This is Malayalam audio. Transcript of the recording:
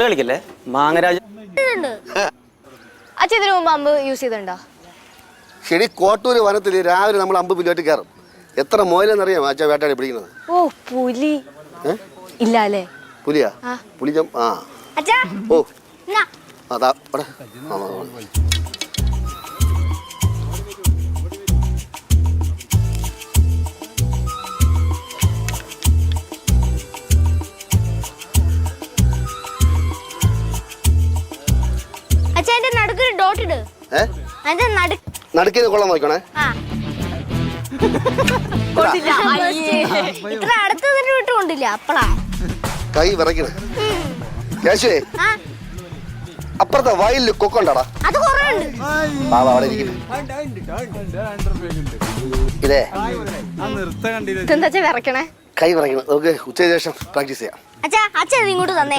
കളിക്കല്ലേ മാങ്ങരാജ അച്ഛൻ ഇതിനു മുമ്പ് അമ്പ് യൂസ് ചെയ്തിട്ടുണ്ടോ? ശരി, കോട്ടൂര് വനത്തിൽ രാവിലെ നമ്മൾ അമ്പ് പിന്നോട്ട് കയറും. എത്ര മോയിലെന്നറിയാം അച്ഛൻ വേട്ടാടി പിടിക്കുന്നത്? ഓ പുലി ഇല്ല അല്ലേ? പുലിയാ? പുലിജം. ആ ഓ അതാ നടുക്കിന്ന് കൊള്ളാൻ നോക്കണേ. കൈ വിറയ്ക്കണേ. കേശുവേ, അപ്പുറത്തെ വയലില് കൊക്കുണ്ടാടാ. അവിടെ ഇരിക്കുന്നു. ഇതേ വിറയ്ക്കണേ. കൈ വിറയ്ക്കണം. നമുക്ക് ഉച്ചയ്ക്ക് ശേഷം പ്രാക്ടീസ് ചെയ്യാം. അച്ഛാ ഇങ്ങോട്ട് തന്നെ.